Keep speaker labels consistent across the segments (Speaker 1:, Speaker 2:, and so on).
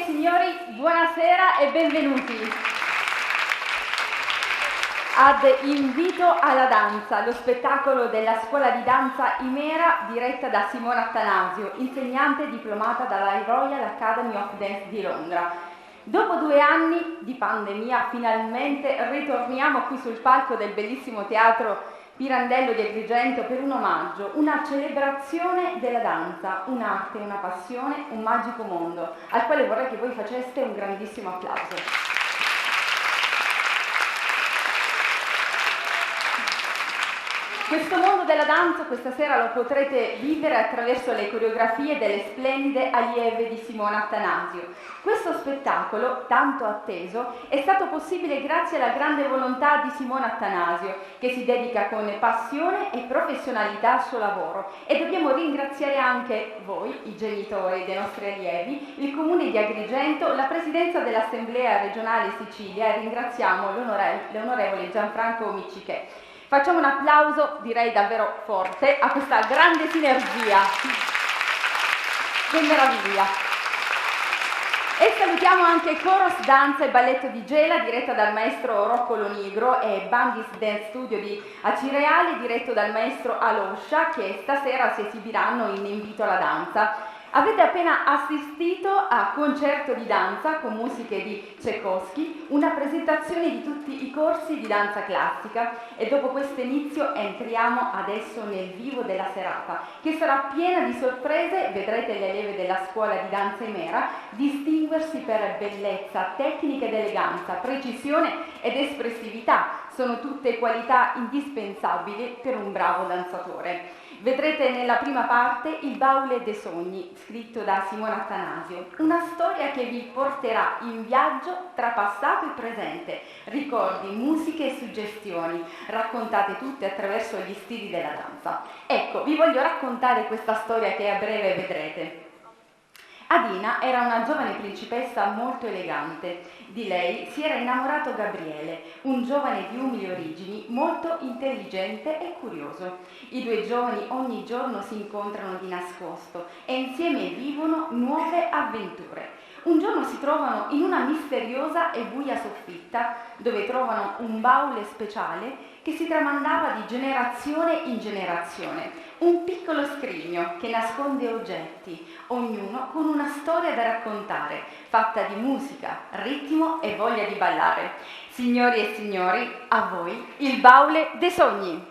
Speaker 1: Signori, buonasera e benvenuti ad Invito alla danza, lo spettacolo della scuola di danza Imera diretta da Simona Attanasio, insegnante diplomata dalla Royal Academy of Dance di Londra. Dopo 2 anni di pandemia finalmente ritorniamo qui sul palco del bellissimo teatro Pirandello di Agrigento per un omaggio, una celebrazione della danza, un'arte, una passione, un magico mondo, al quale vorrei che voi faceste un grandissimo applauso. Questo mondo della danza questa sera lo potrete vivere attraverso le coreografie delle splendide allieve di Simona Attanasio. Questo spettacolo, tanto atteso, è stato possibile grazie alla grande volontà di Simona Attanasio, che si dedica con passione e professionalità al suo lavoro. E dobbiamo ringraziare anche voi, i genitori dei nostri allievi, il Comune di Agrigento, la Presidenza dell'Assemblea regionale Sicilia e ringraziamo l'onorevole Gianfranco Miccichè. Facciamo un applauso, direi davvero forte, a questa grande sinergia. Che meraviglia! E salutiamo anche Chorus Danza e Balletto di Gela, diretta dal maestro Rocco Lonigro, e Bandis Dance Studio di Acireale, diretto dal maestro Aloscia, che stasera si esibiranno in Invito alla danza. Avete appena assistito a Concerto di danza con musiche di Tchaikovsky, una presentazione di tutti i corsi di danza classica, e dopo questo inizio entriamo adesso nel vivo della serata, che sarà piena di sorprese. Vedrete le allieve della scuola di danza Imera distinguersi per bellezza, tecnica ed eleganza, precisione ed espressività. Sono tutte qualità indispensabili per un bravo danzatore. Vedrete nella prima parte Il baule dei sogni, scritto da Simona Attanasio, una storia che vi porterà in viaggio tra passato e presente, ricordi, musiche e suggestioni, raccontate tutte attraverso gli stili della danza. Ecco, vi voglio raccontare questa storia che a breve vedrete. Adina era una giovane principessa molto elegante. Di lei si era innamorato Gabriele, un giovane di umili origini, molto intelligente e curioso. I 2 giovani ogni giorno si incontrano di nascosto e insieme vivono nuove avventure. Un giorno si trovano in una misteriosa e buia soffitta dove trovano un baule speciale che si tramandava di generazione in generazione, un piccolo scrigno che nasconde oggetti, ognuno con una storia da raccontare, fatta di musica, ritmo e voglia di ballare. Signori e signori, a voi il baule dei sogni.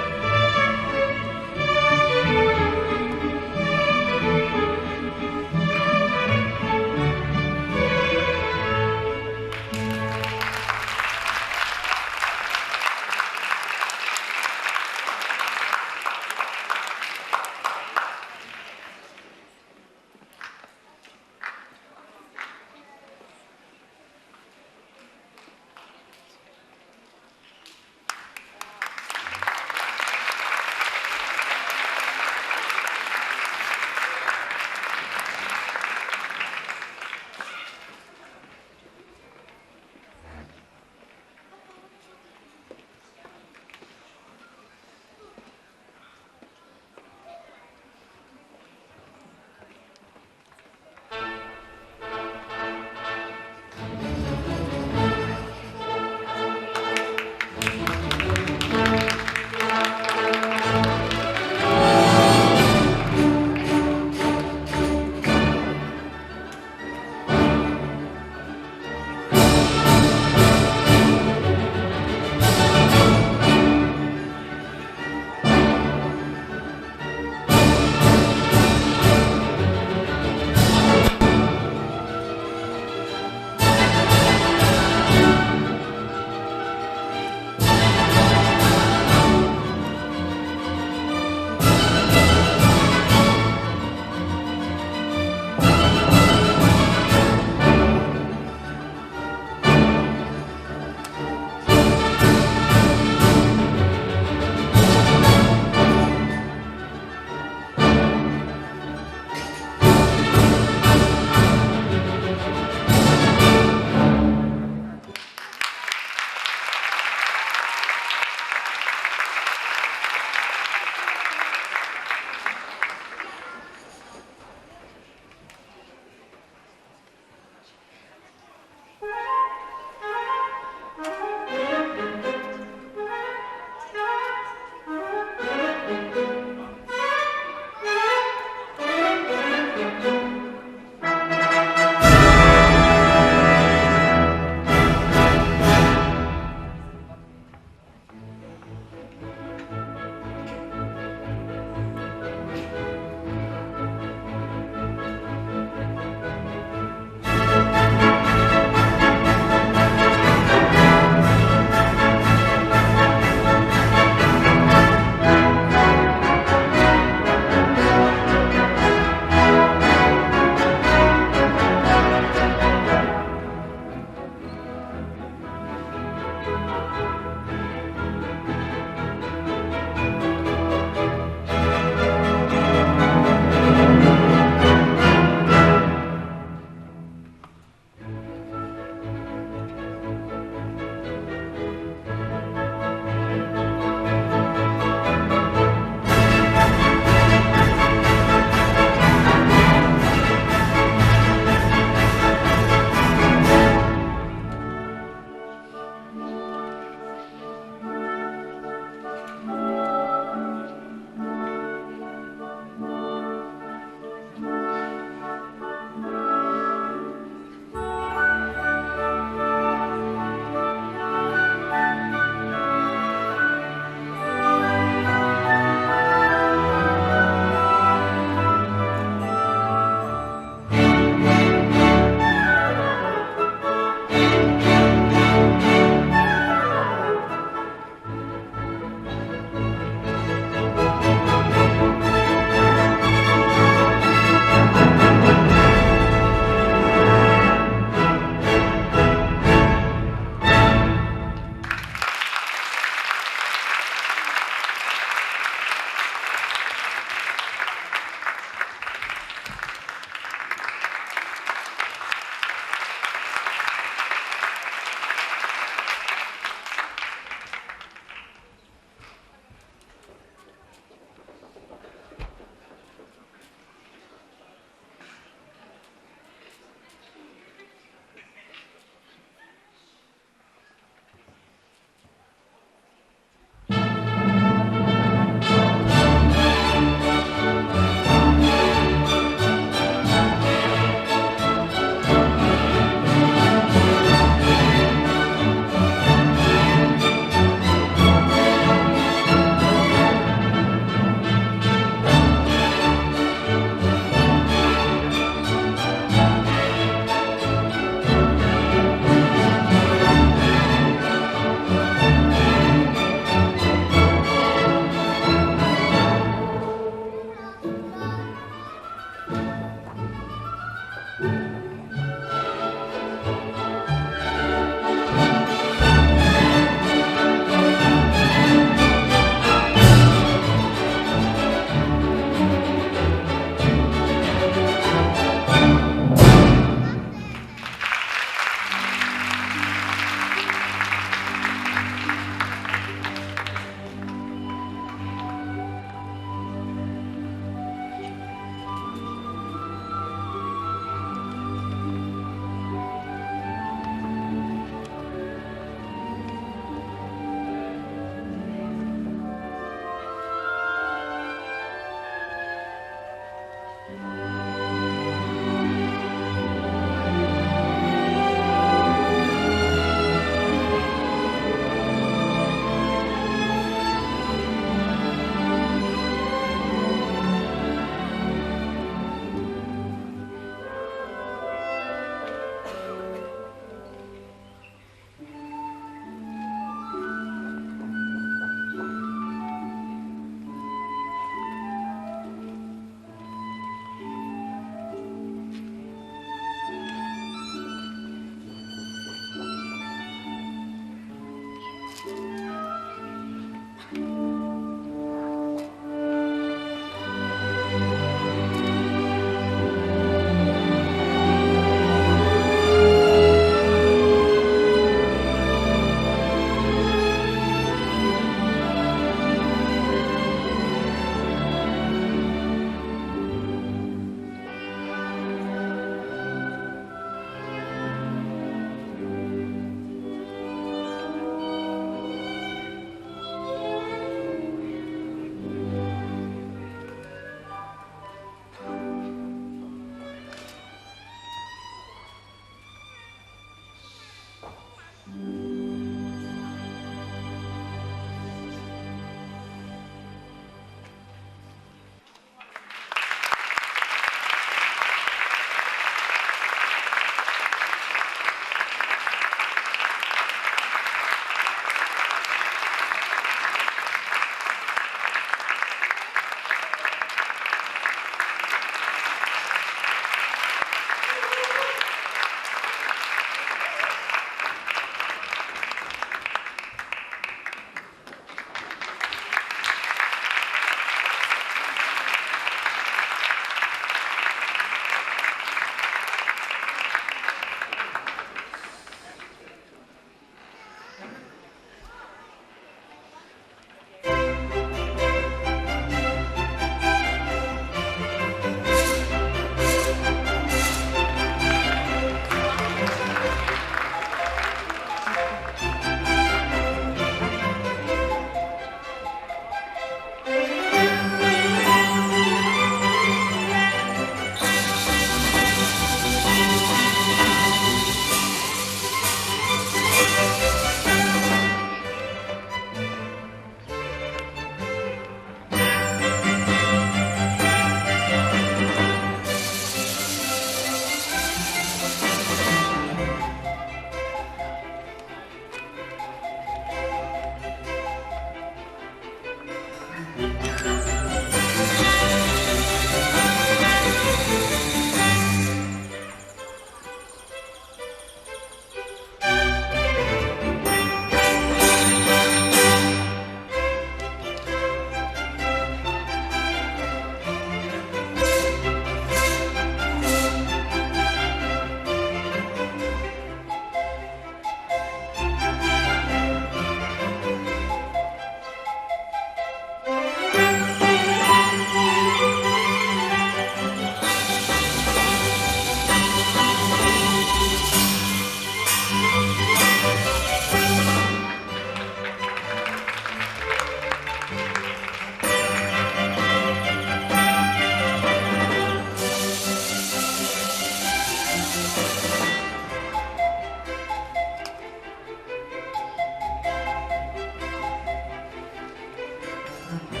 Speaker 2: Thank you.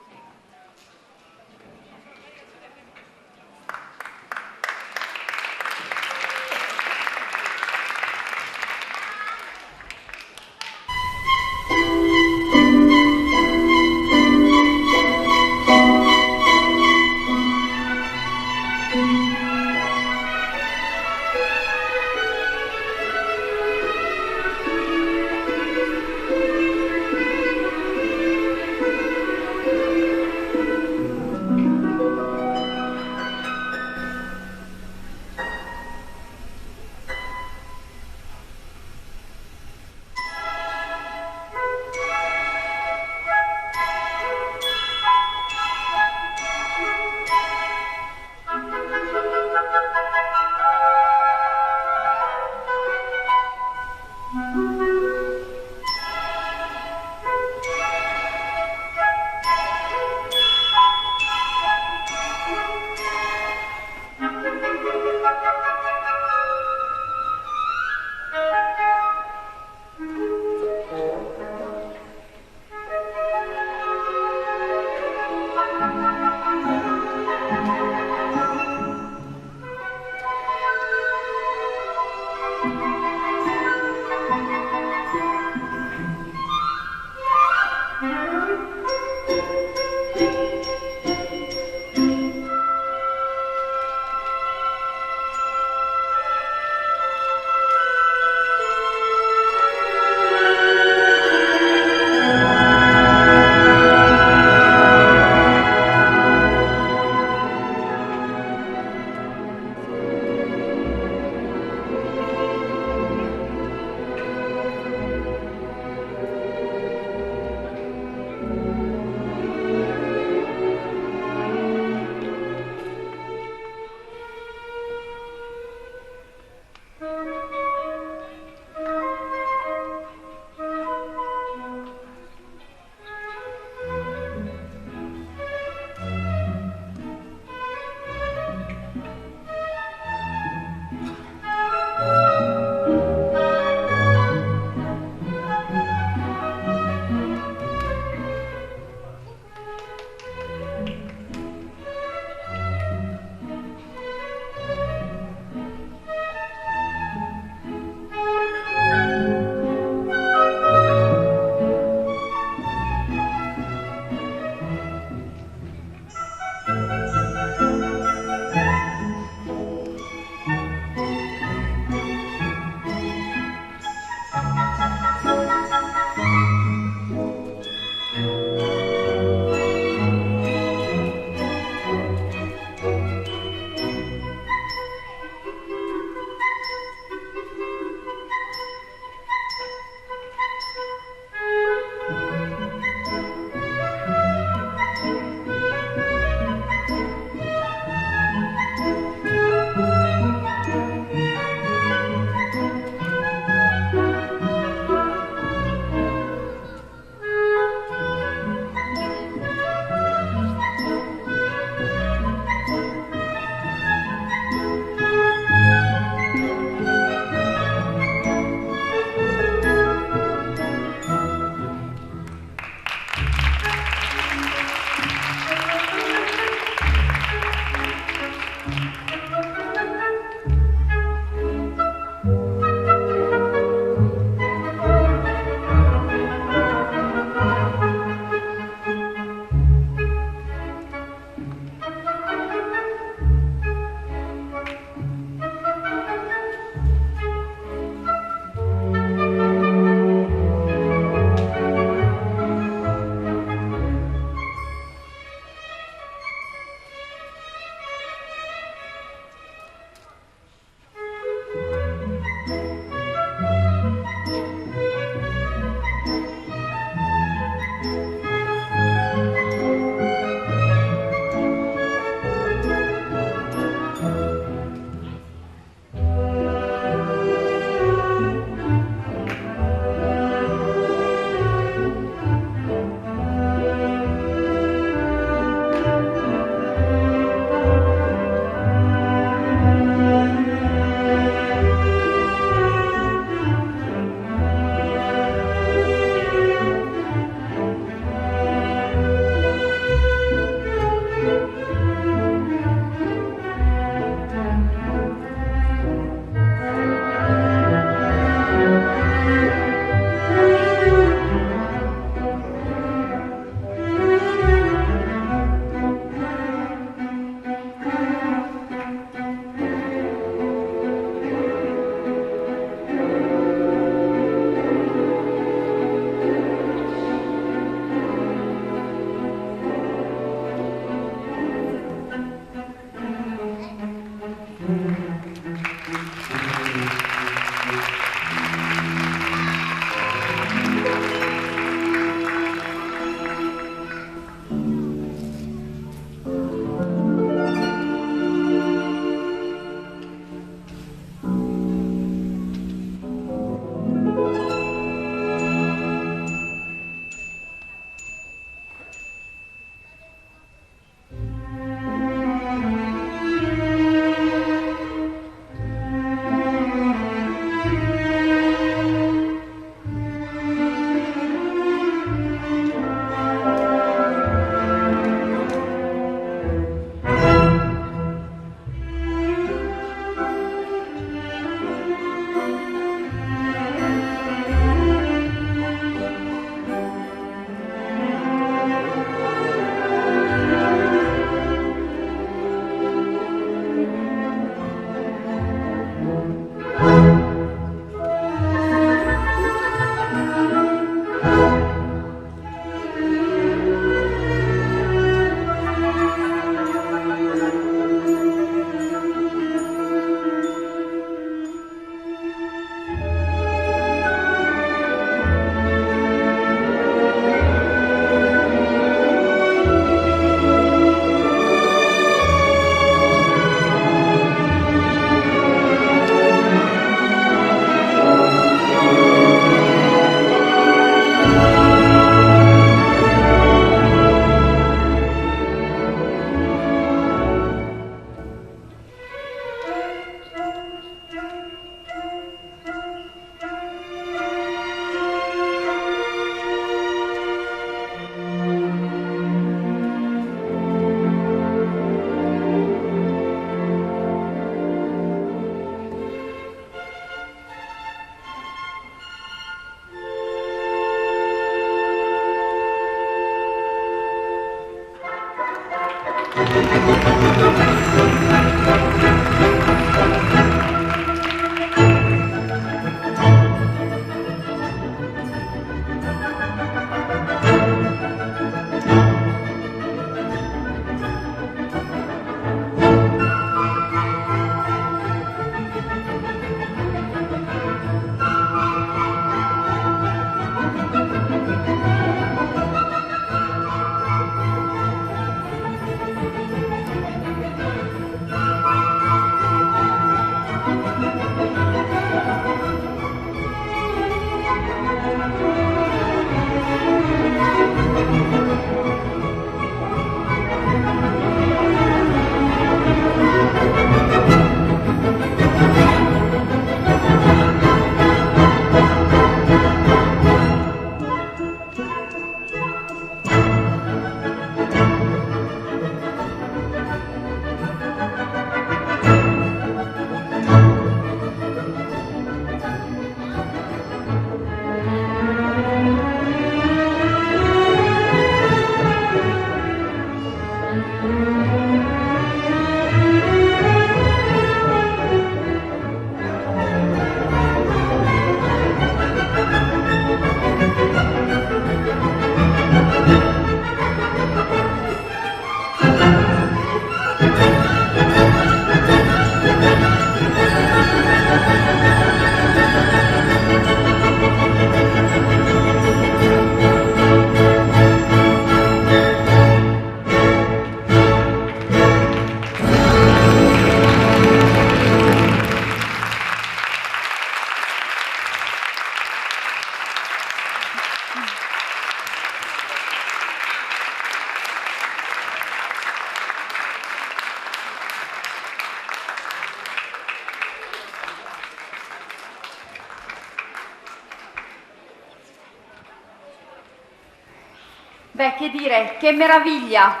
Speaker 1: Beh, che dire, che meraviglia!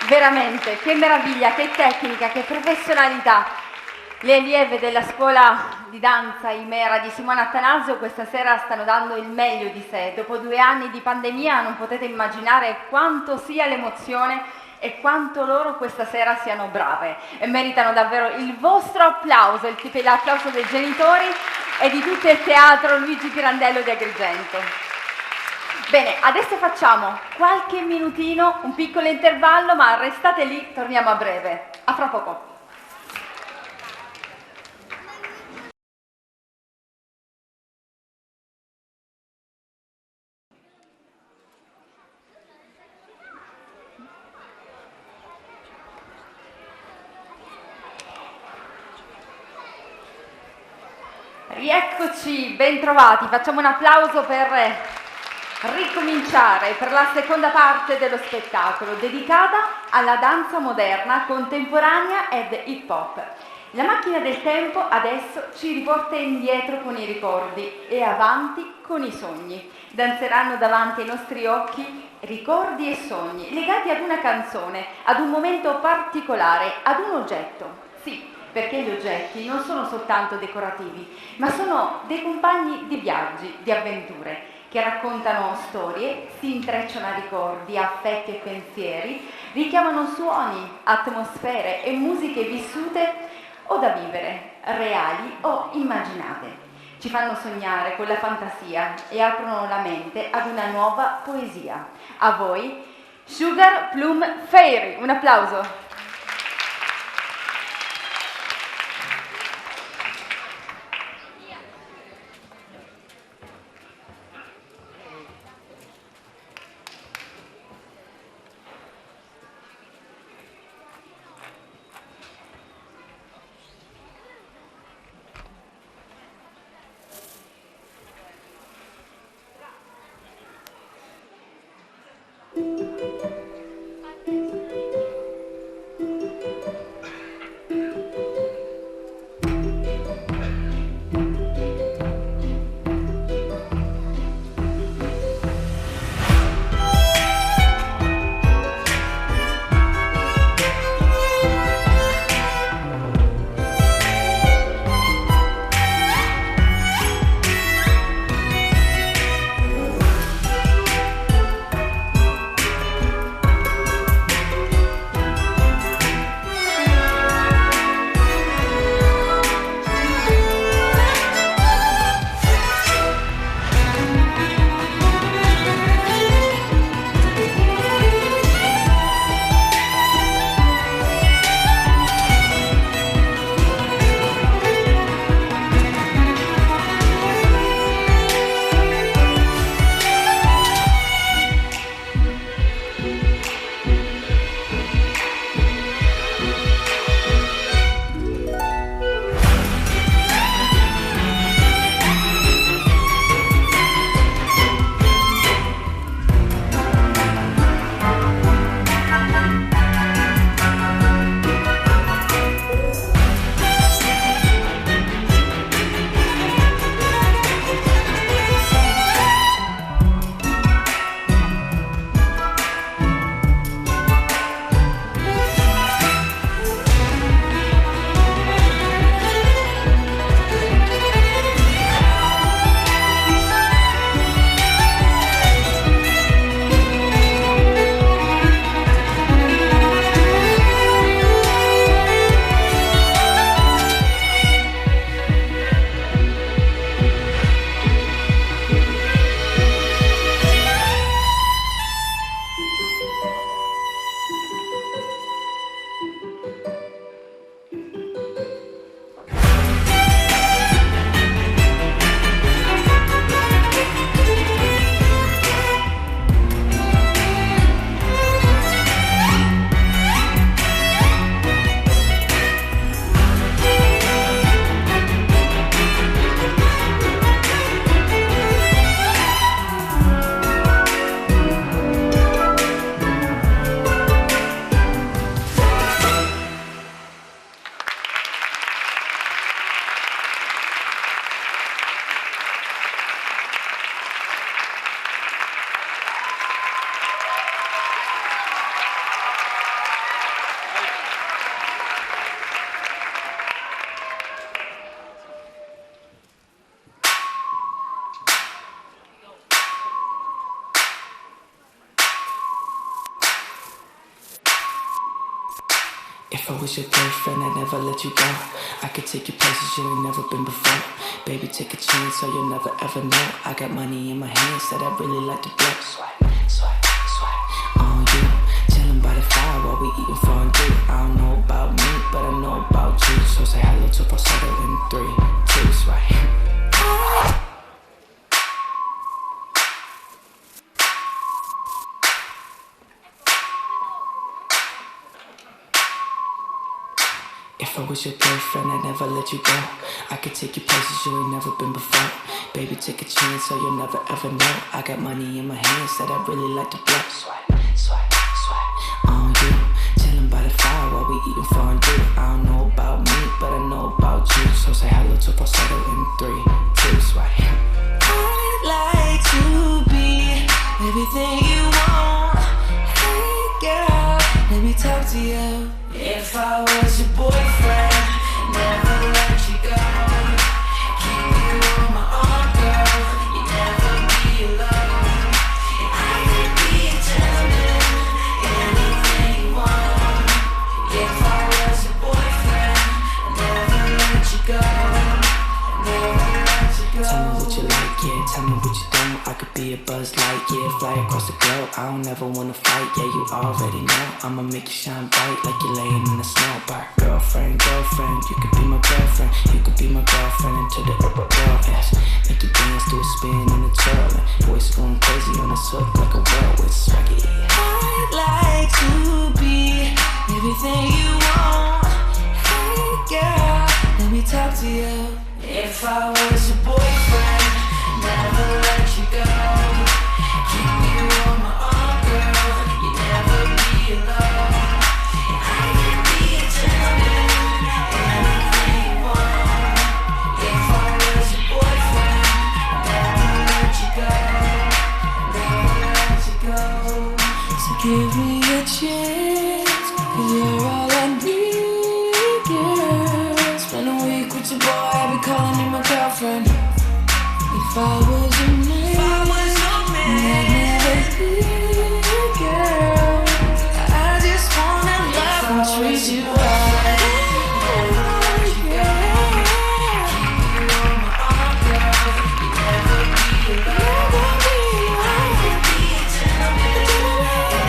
Speaker 1: Veramente, che meraviglia, che tecnica, che professionalità! Le allieve della scuola di danza Imera di Simona Attanasio questa sera stanno dando il meglio di sé. Dopo 2 anni di pandemia non potete immaginare quanto sia l'emozione e quanto loro questa sera siano brave e meritano davvero il vostro applauso, l'applauso dei genitori e di tutto il teatro Luigi Pirandello di Agrigento. Bene, adesso facciamo qualche minutino, un piccolo intervallo, ma restate lì, torniamo a breve. A fra poco. Rieccoci, bentrovati, facciamo un applauso per ricominciare per la seconda parte dello spettacolo dedicata alla danza moderna, contemporanea ed hip hop. La macchina del tempo adesso ci riporta indietro con i ricordi e avanti con i sogni. Danzeranno davanti ai nostri occhi ricordi e sogni legati ad una canzone, ad un momento particolare, ad un oggetto. Sì, perché gli oggetti non sono soltanto decorativi, ma sono dei compagni di viaggi, di avventure, che raccontano storie, si intrecciano a ricordi, affetti e pensieri, richiamano suoni, atmosfere e musiche vissute o da vivere, reali o immaginate. Ci fanno sognare con la fantasia e aprono la mente ad una nuova poesia. A voi, Sugar Plum Fairy, un applauso.
Speaker 2: If I was your girlfriend, I'd never let you go. I could take you places you ain't never been before. Baby, take a chance so you'll never ever know. I got money in my hands that I really like to blow. Swipe, swipe, swipe on you. Chillin' by the fire while we eating fondue. I don't know about me, but I know about you. So say hello to falsetto in 3, 2, swipe. If I was your girlfriend, I'd never let you go. I could take you places you ain't never been before. Baby, take a chance so you'll never ever know. I got money in my hands that I really like to blow. Swipe, swipe, swipe on you. Chillin' by the fire while we eating fondue. I don't know about me, but I know about you. So say hello to falsetto in 3, 2, swipe. I'd like to be everything you want. Hey girl, let me talk to you. If I was your boyfriend, never let you go. Keep you on my arm, girl. You never be alone. I could be a gentleman, anything you want. If I was your boyfriend, never let you go. Never let you go. Tell me what you like, yeah. Tell me what you don't. I could be a Buzz Lightyear, fly across the globe. I don't ever wanna fight, yeah, you already know. I'ma make you shine bright like you're laying in the snow. Bar. Girlfriend, girlfriend, you could be my girlfriend. You could be my girlfriend until the girl ass. Make you dance, do a spin in the twirl. Voice going crazy on the hook like a whirlwind swaggy. I'd like to be everything you want. Hey girl, let me talk to you. If I was your boyfriend, never let you go. Keep you on my arm, girl. You never be alone. I can be a gentleman, anything you want. If I was your boyfriend, never let you go. Never let you go. So give me a chance, 'cause you're all I need, yeah. Spend a week with your boy, I'll be calling you my girlfriend. If I was your man, I'd never leave, girl. I just wanna love and treat you right. Never let you go. Keep you on my arm, girl. You never be alone. I could be a gentleman,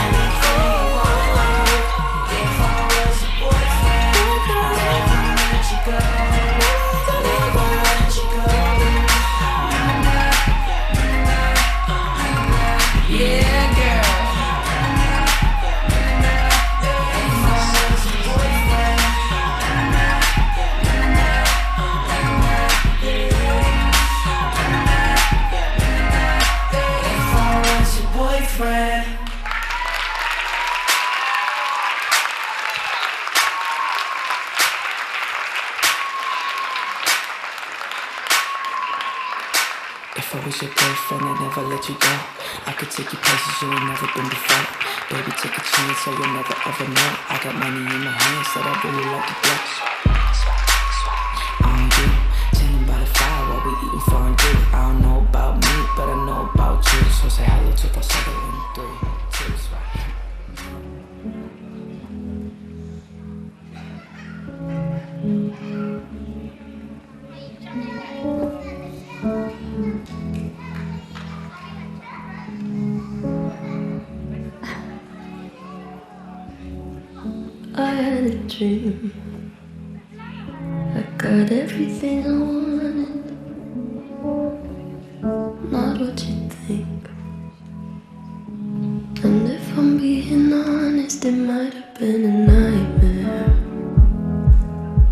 Speaker 2: anything you want. If I was your boyfriend, I'd never let you go. Never let you go. Yeah, girl. If I was your boyfriend, if I was your boyfriend. If I was your girlfriend, I'd never let you go. I could take you places you ain't never been before. Baby, take a chance so you'll never ever know. I got money in my hands that I really like to blow. On you, chillin' by the fire while we eating fondue. I don't know about me, but I know about you. So say hello to falsetto in 3, 2, swipe.
Speaker 3: I had a dream. I got everything I wanted. Not what you think. And if I'm being honest, it might have been a nightmare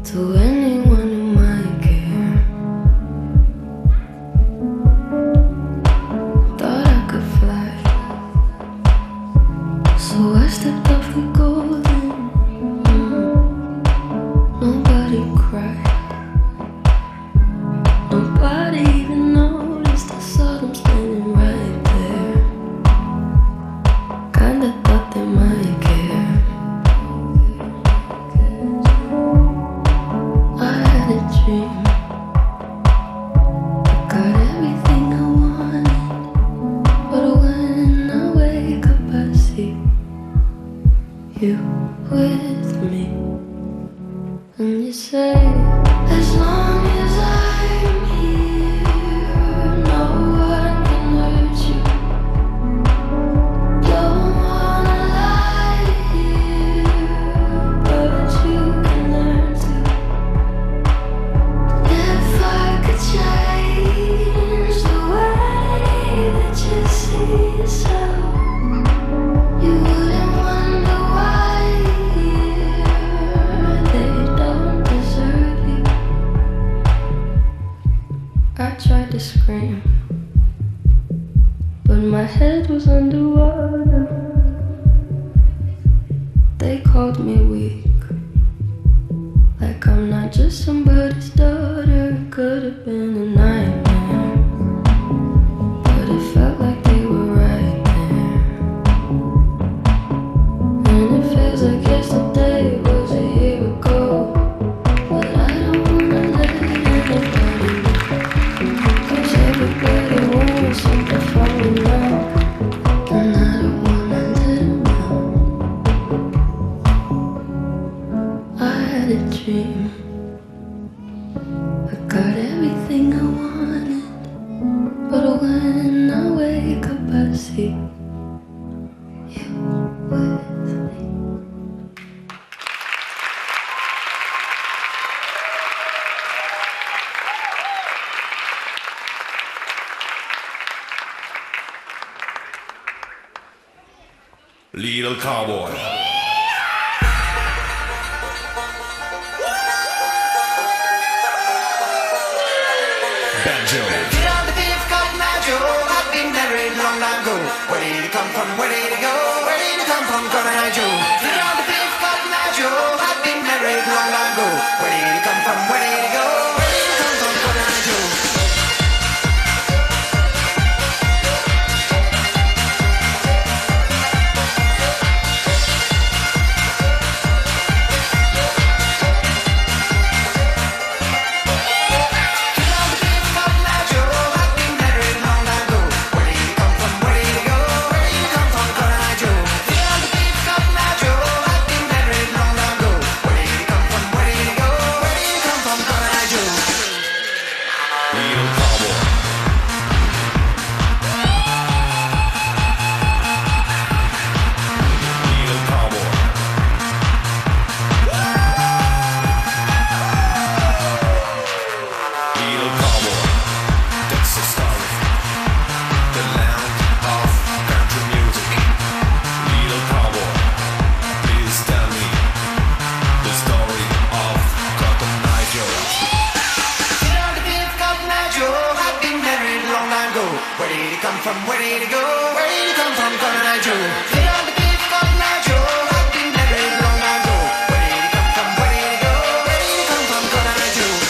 Speaker 3: to anyone who might care. Thought I could fly, so I stepped off the golden. Nobody cried. Nobody even noticed. I saw them standing right there. Kinda thought they might care. I had a dream. I got everything I wanted. But when I wake up, I see you with me. And you say, as long as I'm here, no one can hurt you. Don't wanna lie here, but you can learn to. If I could change the way that you see yourself, you wouldn't wonder why they don't deserve you. I tried to scream, but my head was underwater. They called me weak, like I'm not just somebody's daughter. It could have been a nightmare, but it felt like they were right there. And it feels like yesterday was a year ago, but I don't wanna let anybody know, 'cause everybody wants something from me now, and I don't wanna let them know. I had a dream, I got everything I wanted, but when I wake up I see you with me.
Speaker 4: Little Cowboy. Banjo.
Speaker 5: Get on the thief called Majo. I've been married long time ago. Where did he come from? Where did he go? Where did he come from? Cotton Eye Joe. Get on the thief called Majo. I've been married long time ago. Where did he come from? Where did he go? Where did he come from? Cotton Eye Joe. Where did he come from? Where did he go? Where did he come from? Cotton Eye Joe. Get on the beef, Cotton Eye Joe. I've been married long time ago. Where did he come from? Where did he go? Where did he come from? Cotton Eye Joe.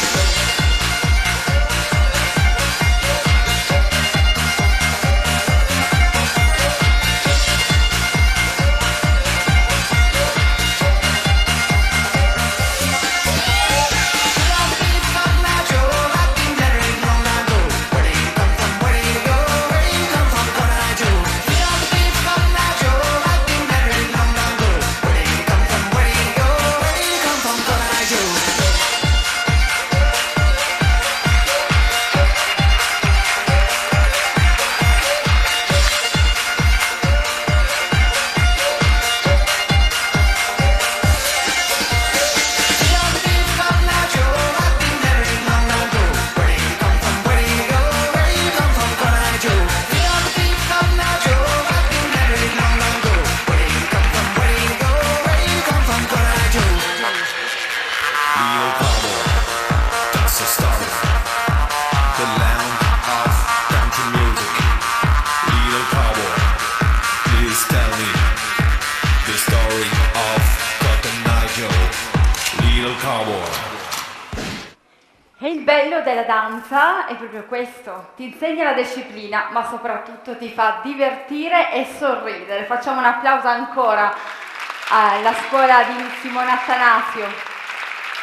Speaker 1: E il bello della danza è proprio questo, ti insegna la disciplina, ma soprattutto ti fa divertire e sorridere. Facciamo un applauso ancora alla scuola di Simona Attanasio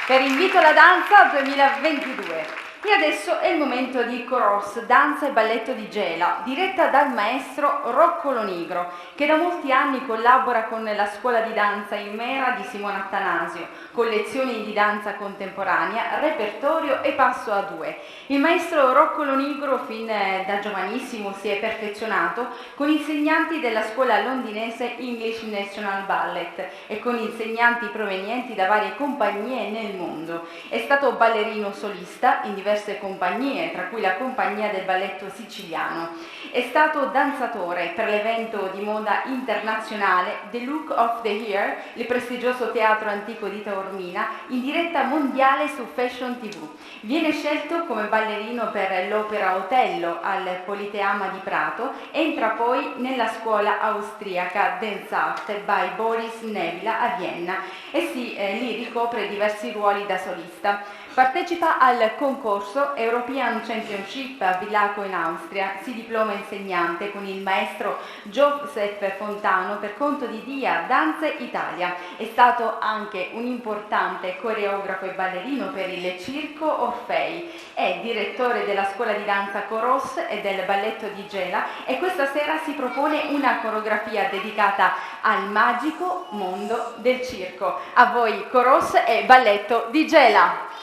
Speaker 1: per Invito alla Danza 2022. E adesso è il momento di Coros, danza e balletto di Gela, diretta dal maestro Rocco Lonigro, che da molti anni collabora con la scuola di danza Imera di Simona Attanasio, con lezioni di danza contemporanea, repertorio e passo a due. Il maestro Rocco Lonigro fin da giovanissimo si è perfezionato con insegnanti della scuola londinese English National Ballet e con insegnanti provenienti da varie compagnie nel mondo. È stato ballerino solista in diverse compagnie, tra cui la Compagnia del Balletto Siciliano. È stato danzatore per l'evento di moda internazionale The Look of the Year, il prestigioso teatro antico di Taormina, in diretta mondiale su Fashion TV. Viene scelto come ballerino per l'Opera Otello al Politeama di Prato, entra poi nella scuola austriaca Dance Art by Boris Nevila a Vienna e lì ricopre diversi ruoli da solista. Partecipa al concorso European Championship a Villaco in Austria, si diploma insegnante con il maestro Joseph Fontano per conto di Dia Danze Italia. È stato anche un importante coreografo e ballerino per il Circo Orfei. È direttore della scuola di danza Coros e del balletto di Gela e questa sera si propone una coreografia dedicata al magico mondo del circo. A voi Coros e balletto di Gela.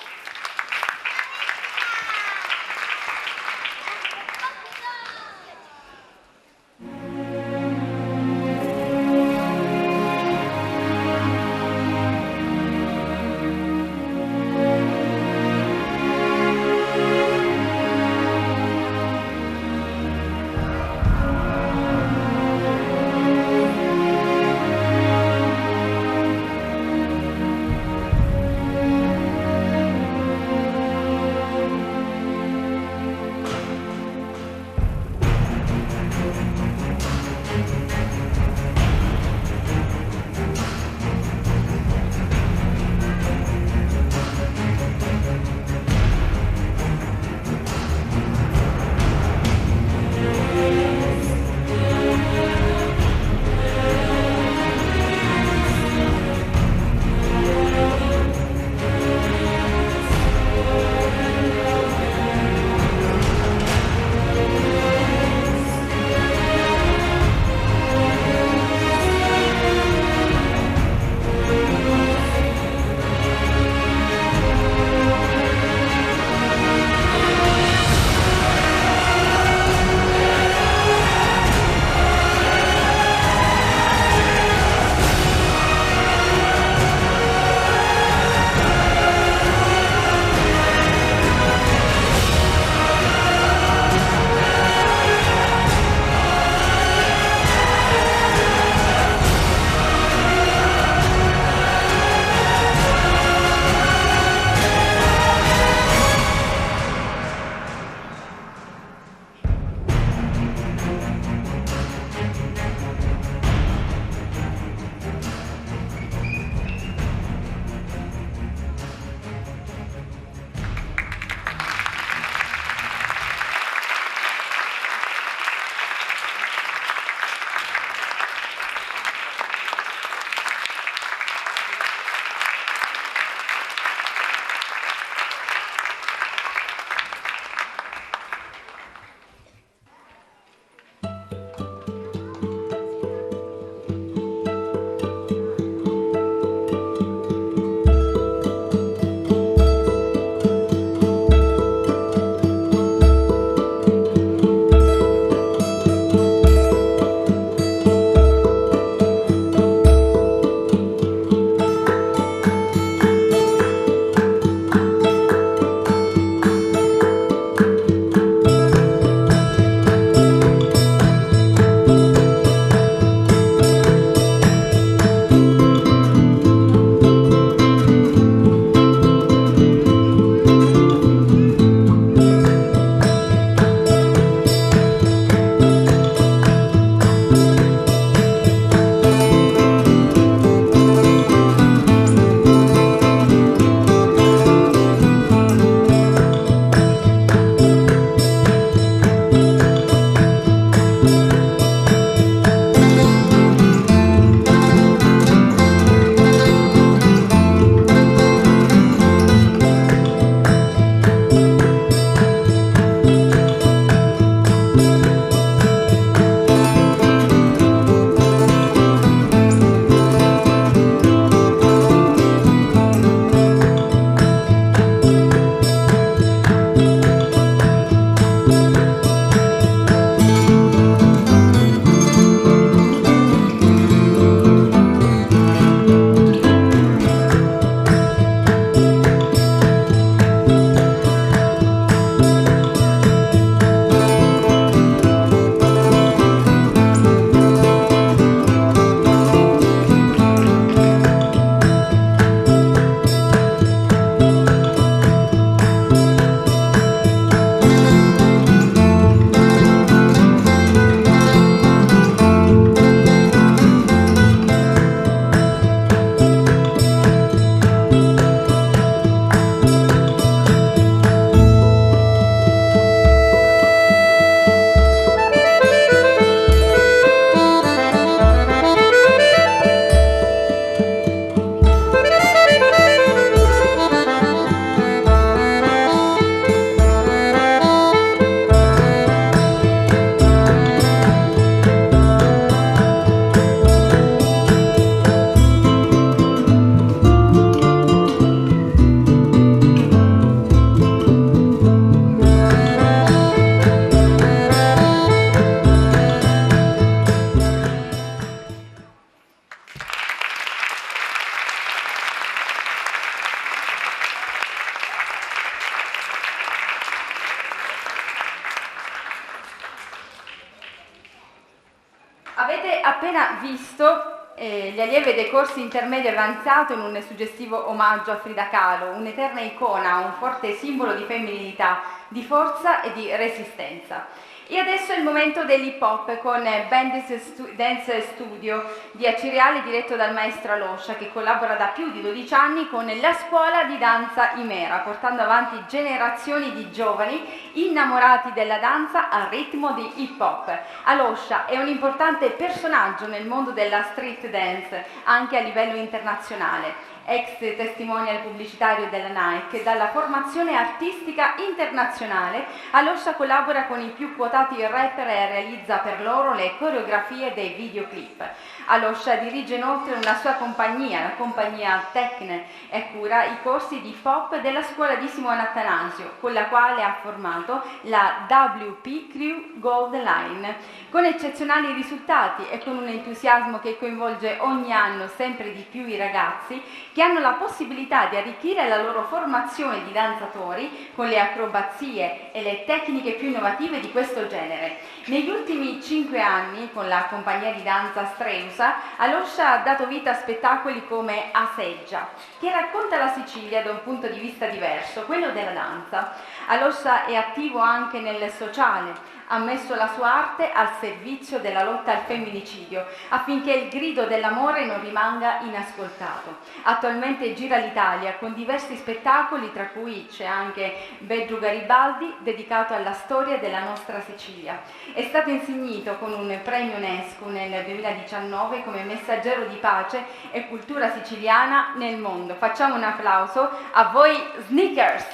Speaker 1: appena visto gli allievi dei corsi intermedio e avanzato in un suggestivo omaggio a Frida Kahlo, un'eterna icona, un forte simbolo di femminilità, di forza e di resistenza. E adesso è il momento dell'hip hop con Dance Studio di Aciriale, diretto dal maestro Aloscia, che collabora da più di 12 anni con la scuola di danza Imera, portando avanti generazioni di giovani innamorati della danza al ritmo di hip hop. Aloscia è un importante personaggio nel mondo della street dance, anche a livello internazionale. Ex testimonial pubblicitario della Nike, dalla formazione artistica internazionale, Aloscia collabora con i più quotati rapper e realizza per loro le coreografie dei videoclip. Aloscia dirige inoltre una sua compagnia, la compagnia Tecne, e cura i corsi di hip hop della scuola di Simona Attanasio, con la quale ha formato la WP Crew Gold Line. Con eccezionali risultati e con un entusiasmo che coinvolge ogni anno sempre di più i ragazzi, che hanno la possibilità di arricchire la loro formazione di danzatori con le acrobazie e le tecniche più innovative di questo genere. Negli ultimi 5 anni, con la compagnia di danza Streusa, Aloscia ha dato vita a spettacoli come Aseggia, che racconta la Sicilia da un punto di vista diverso, quello della danza. Aloscia è attivo anche nel sociale, ha messo la sua arte al servizio della lotta al femminicidio, affinché il grido dell'amore non rimanga inascoltato. Attualmente gira l'Italia con diversi spettacoli, tra cui c'è anche Bedru Garibaldi, dedicato alla storia della nostra Sicilia. È stato insignito con un premio UNESCO nel 2019 come messaggero di pace e cultura siciliana nel mondo. Facciamo un applauso a voi Sneakers!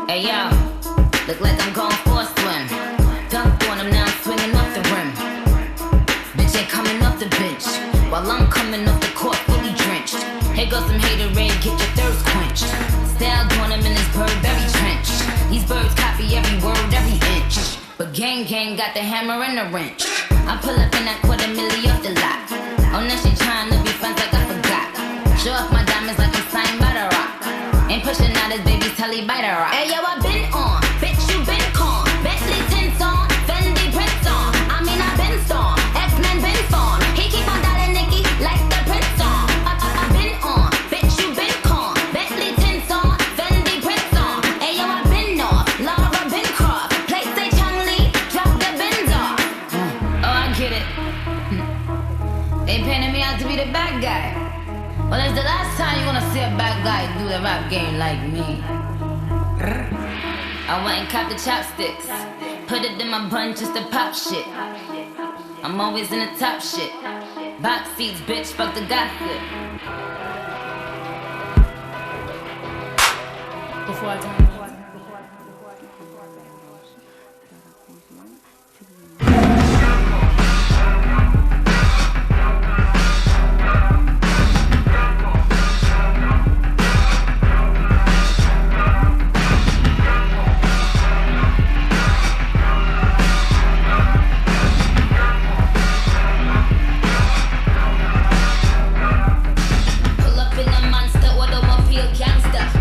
Speaker 4: Hey yo, look like I'm going for a swim. Dunked on him, now I'm swinging off the rim. Bitch ain't coming off the bench, while I'm coming off the court fully drenched. Here goes some haterade, get your thirst quenched. Styled on him in this Burberry trench. These birds copy every word, every inch. But gang got the hammer and the wrench. I pull up in that $250,000 off the lot. Oh, now she tryna be friends like I forgot. Show off my diamonds like I'm signed by the rock. Ain't pushing out his baby's telly by the rock. Hey yo, I been on, bitch you been con. Bentley tints on, Fendi prints on. I mean I been storm, X-Men been formed. He keep on dialing Nicki like the prince on. I been on, bitch you been con. Bentley tints on, Fendi prints on. Hey yo, I been off, Laura been Croft. Play say Chung Lee, drop the bins off. Oh I get it. They painted me out to be the bad guy. Well, it's the last time you're gonna see a bad guy do the rap game like me. I went and copped the chopsticks, put it in my bun just to pop shit. I'm always in the top shit. Box seats, bitch, fuck the gossip. Before I turn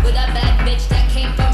Speaker 4: with a bad bitch that came from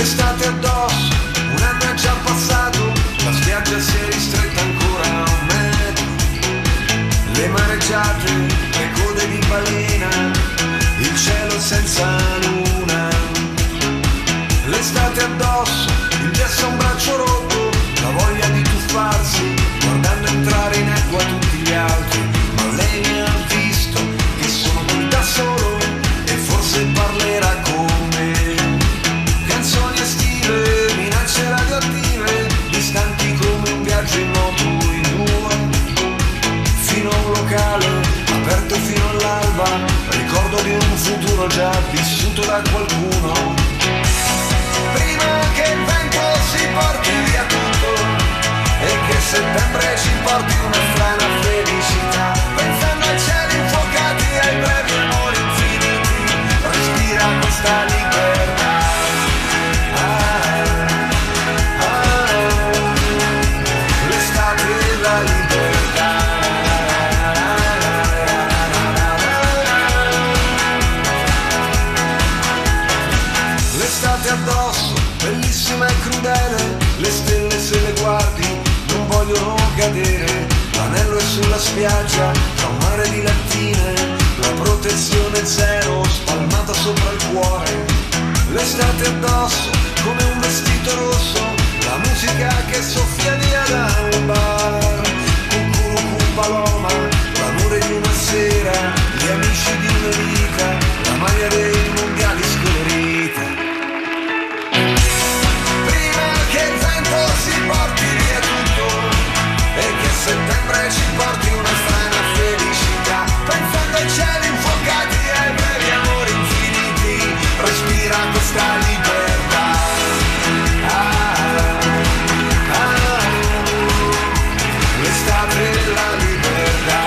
Speaker 5: l'estate addosso, un anno è già passato, la spiaggia si è ristretta ancora a un metro, le mareggiate, le code di balena, il cielo senza luna. L'estate addosso, il gesso a un braccio rotto, la voglia di tuffarsi, guardando entrare in acqua tutti gli altri. Ma lei mi ha visto che sono qui da solo e forse parlerà con me. Canzoni estive, minacce radioattive, distanti come un viaggio in moto in due. Fino a un locale, aperto fino all'alba, ricordo di un futuro già vissuto da qualcuno. Prima che il vento si porti via tutto e che settembre ci porti una strana felicità, pensando ai cieli infuocati e ai brevi amori infiniti, respira questa libertà. L'estate e la libertà. L'estate addosso, bellissima e crudele, le stelle se le guardi non vogliono cadere, l'anello è sulla spiaggia, tra un mare di lattine, la protezione zero spalmata sopra il cuore. L'estate addosso, come un vestito rosso, la musica che soffia via da un bar, Cucurucu Paloma, l'amore di una sera, gli amici di una vita, la maglia dei mondiali scolorita. Si porti via tutto e che settembre ci porti una strana felicità, pensando ai cieli infuocati e ai brevi amori infiniti, respira questa libertà. L'estate e la libertà.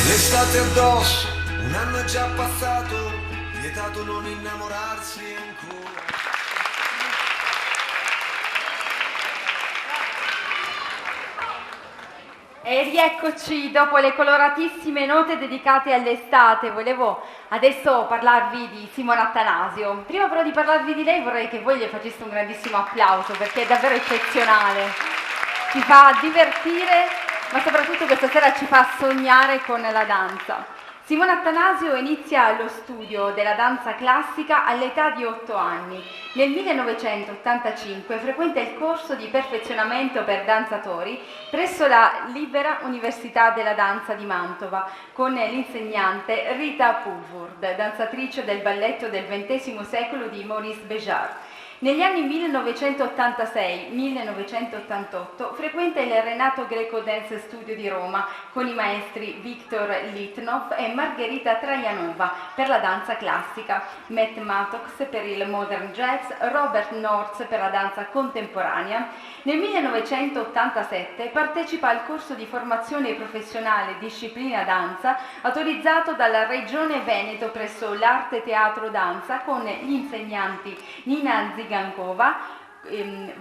Speaker 5: L'estate addosso, un anno è già passato, vietato non innamorarsi ancora.
Speaker 1: E rieccoci dopo le coloratissime note dedicate all'estate. Volevo adesso parlarvi di Simona Attanasio. Prima però di parlarvi di lei vorrei che voi le faceste un grandissimo applauso, perché è davvero eccezionale. Ci fa divertire, ma soprattutto questa sera ci fa sognare con la danza. Simona Attanasio inizia lo studio della danza classica all'età di 8 anni. Nel 1985 frequenta il corso di perfezionamento per danzatori presso la Libera Università della Danza di Mantova con l'insegnante Rita Pulford, danzatrice del balletto del XX secolo di Maurice Béjart. Negli anni 1986-1988 frequenta il Renato Greco Dance Studio di Roma con i maestri Viktor Litnov e Margherita Trajanova per la danza classica, Matt Mattox per il modern jazz, Robert Nortz per la danza contemporanea. Nel 1987 partecipa al corso di formazione professionale disciplina danza autorizzato dalla Regione Veneto presso l'Arte Teatro Danza con gli insegnanti Nina Zigankova,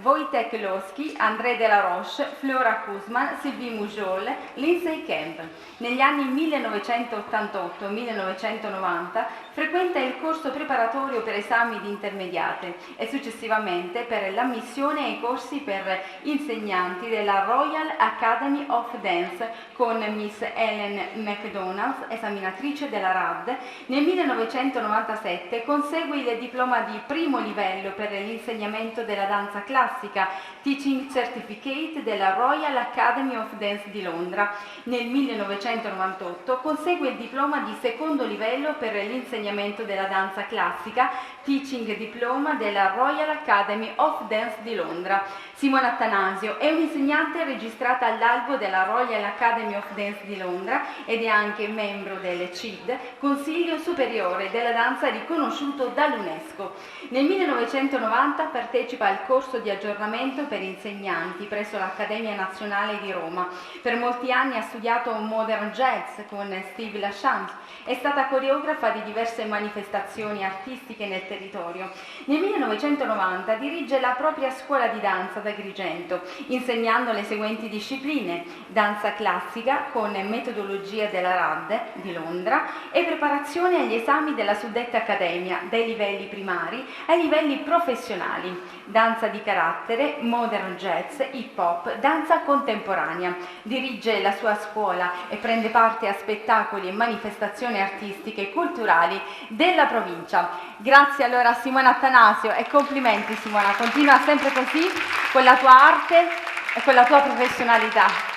Speaker 1: Wojtek Losky, André Della Roche, Flora Kuzman, Sylvie Mujol, Lindsay Kemp. Negli anni 1988-1990 frequenta il corso preparatorio per esami di intermediate e successivamente per l'ammissione ai corsi per insegnanti della Royal Academy of Dance con Miss Ellen McDonald, esaminatrice della RAD. Nel 1997 consegue il diploma di primo livello per l'insegnamento della danza classica, Teaching Certificate della Royal Academy of Dance di Londra. Nel 1998 consegue il diploma di secondo livello per l'insegnamento della danza classica, Teaching Diploma della Royal Academy of Dance di Londra. Simona Attanasio è un'insegnante registrata all'albo della Royal Academy of Dance di Londra ed è anche membro del CID, Consiglio Superiore della Danza riconosciuto dall'UNESCO. Nel 1990 partecipa al corso di aggiornamento per insegnanti presso l'Accademia Nazionale di Roma. Per molti anni ha studiato modern jazz con Steve Lachance, è stata coreografa di diverse manifestazioni artistiche nel territorio. Nel 1990 dirige la propria scuola di danza ad Agrigento, insegnando le seguenti discipline: danza classica con metodologia della RAD di Londra e preparazione agli esami della suddetta accademia, dai livelli primari ai livelli professionali, danza di carattere, modern jazz, hip hop, danza contemporanea. Dirige la sua scuola e prende parte a spettacoli e manifestazioni artistiche e culturali della provincia. Grazie allora a Simona Attanasio e complimenti Simona, continua sempre così con la tua arte e con la tua professionalità.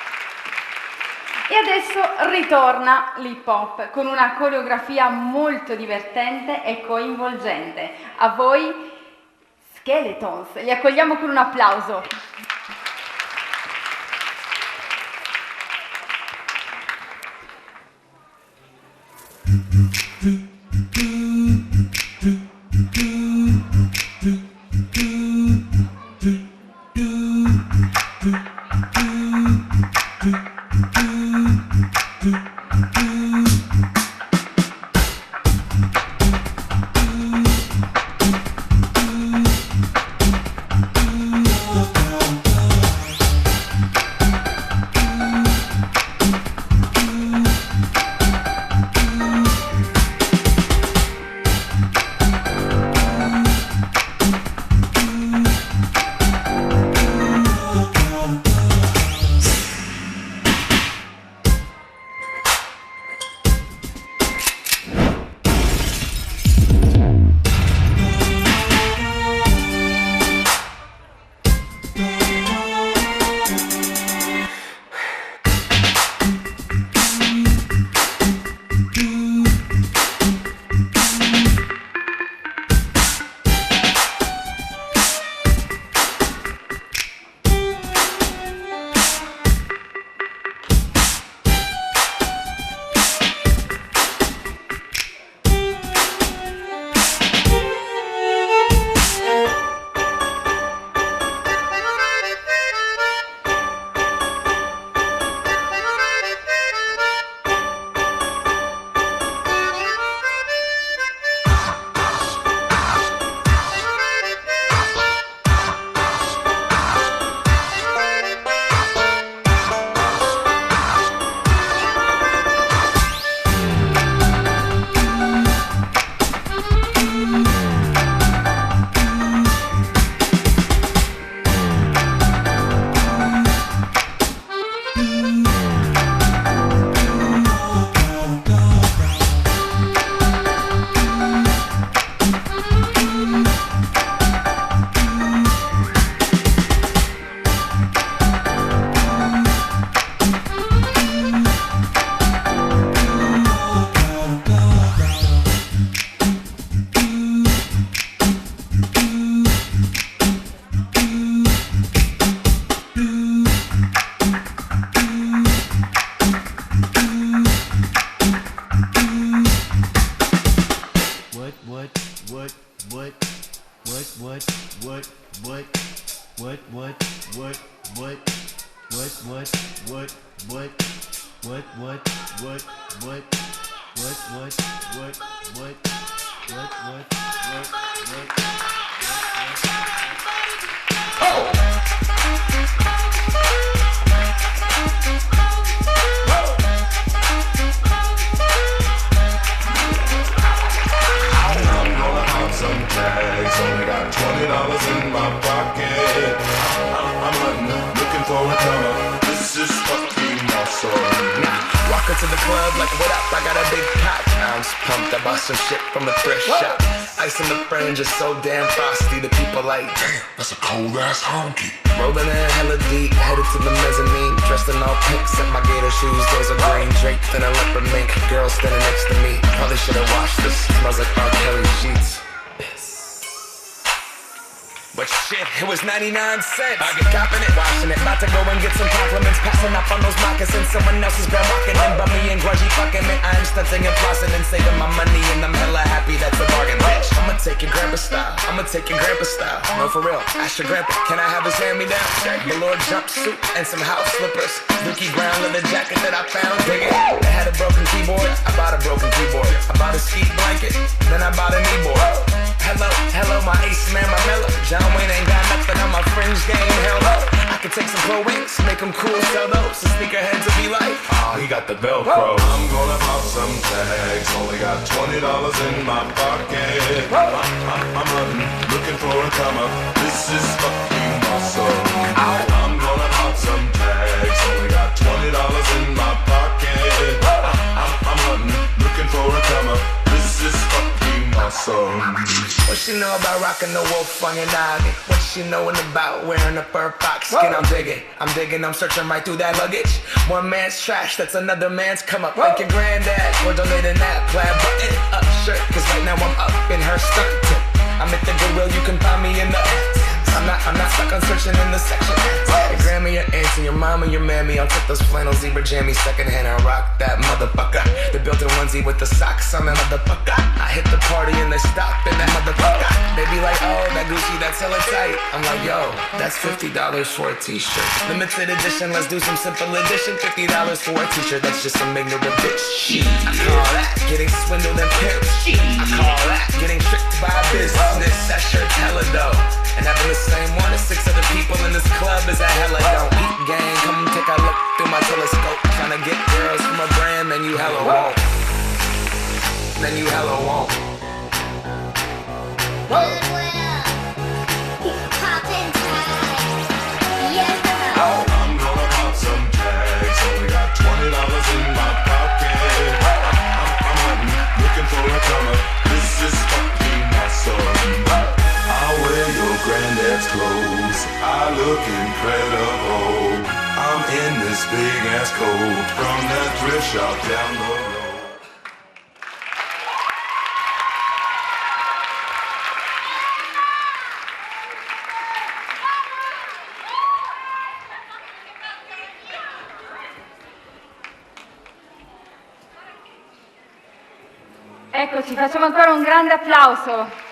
Speaker 1: E adesso ritorna l'hip hop con una coreografia molto divertente e coinvolgente. A voi Skeletons, li accogliamo con un applauso.
Speaker 6: So damn frosty, the people like, damn, that's a cold ass honky. Rolling in hella deep, headed to the mezzanine. Dressed in all pink, set my gator shoes. Those are green draped in a leopard mink. Girl standing next to me, probably should've washed this. Smells like R. Kelly sheets. But shit, it was 99 cents. I get copping it, washing it, about to go and get some compliments, passing up on those moccasins. Someone else has been walking in, bummy and grudgy fucking me. I'm stunting and flossing and saving my money, and I'm hella happy that's a bargain, bitch. I'ma take your grandpa style, I'ma take your grandpa style. No, for real, ask your grandpa, can I have his hand-me-down? Velour jumpsuit and some house slippers. Dookie brown leather jacket that I found, dig it. They had a broken keyboard, I bought a broken keyboard. I bought a ski blanket, then I bought a kneeboard. Hello, my ace man, my mellow. John Wayne ain't got nothing on my fringe game, hell no. I could take some pro wings, make them cool, sell those. The sneakerheads will be like, oh, he got the Velcro.
Speaker 7: I'm gonna pop some tags, only got $20 in my pocket. I'm hunting, looking for a come up. This is fucking awesome. I'm gonna pop some tags, only got $20 in my pocket. I'm hunting, looking for a come up. This is fucking awesome.
Speaker 6: What she know about rocking the wolf on your noggin? What she knowin' about wearing a fur fox skin? I'm digging, I'm searching right through that luggage. One man's trash, that's another man's come up. Thank your granddad for donating that plaid button up shirt. Cause right now I'm up in her skirt. I'm at the Goodwill, you can find me in the I'm not stuck on searching in the section. Your grandma, your auntie, your mama, your mammy. I'll take those flannel zebra jammies secondhand and rock that motherfucker. The built-in onesie with the socks on that motherfucker. I hit the party and they stop in that motherfucker. They be like, oh, that Gucci, that's hella tight. I'm like, yo, that's $50 for a t-shirt. Limited edition, let's do some simple edition. $50 for a t-shirt, that's just some ignorant bitch. I call that getting swindled and pimped. I call that getting tricked by business. That shirt's hella dope. And having the same one as 6 other people in this club is a hella don't eat gang. Come take a look through my telescope. Tryna get girls from a brand, man, you hella won't. Then you hella won't.
Speaker 7: I'm gonna pop some tags, only got $20 in my pocket. I'm hunting, looking for a come up. This is fucking awesome. I'll wear your granddad's clothes, I look incredible. I'm in this big ass coat from that thrift shop down the road.
Speaker 1: Eccoci, facciamo ancora un grande applauso.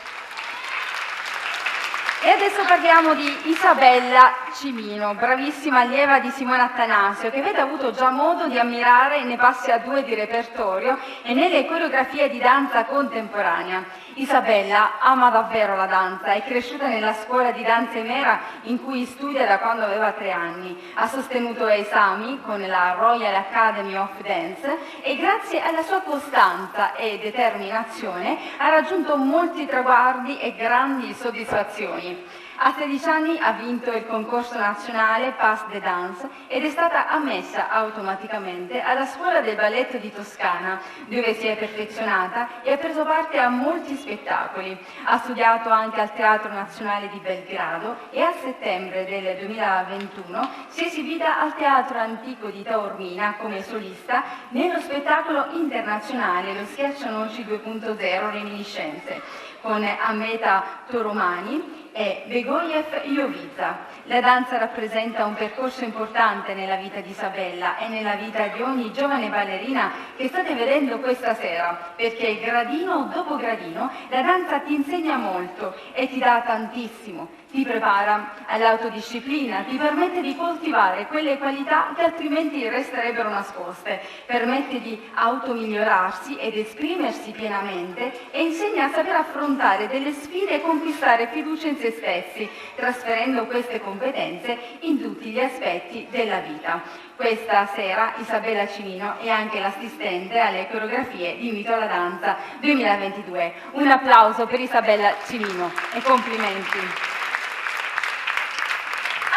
Speaker 1: E adesso parliamo di Isabella Cimino, bravissima allieva di Simona Attanasio, che avete avuto già modo di ammirare nei passi a due di repertorio e nelle coreografie di danza contemporanea. Isabella ama davvero la danza, è cresciuta nella scuola di danza Emera in cui studia da quando aveva 3 anni. Ha sostenuto esami con la Royal Academy of Dance e grazie alla sua costanza e determinazione ha raggiunto molti traguardi e grandi soddisfazioni. A 16 anni ha vinto il concorso nazionale Pas de Danse ed è stata ammessa automaticamente alla Scuola del Balletto di Toscana, dove si è perfezionata e ha preso parte a molti spettacoli. Ha studiato anche al Teatro Nazionale di Belgrado e a settembre del 2021 si è esibita al Teatro Antico di Taormina come solista nello spettacolo internazionale Lo Schiaccianoci 2.0 Reminiscenze con Ameta Toromani e Begoyev Jovica. La danza rappresenta un percorso importante nella vita di Isabella e nella vita di ogni giovane ballerina che state vedendo questa sera, perché gradino dopo gradino la danza ti insegna molto e ti dà tantissimo, ti prepara all'autodisciplina, ti permette di coltivare quelle qualità che altrimenti resterebbero nascoste, permette di automigliorarsi ed esprimersi pienamente e insegna a saper affrontare delle sfide e conquistare fiducia in se stessi, trasferendo queste competenze in tutti gli aspetti della vita. Questa sera Isabella Cimino è anche l'assistente alle coreografie di Mito alla Danza 2022. Un applauso per Isabella Cimino e complimenti.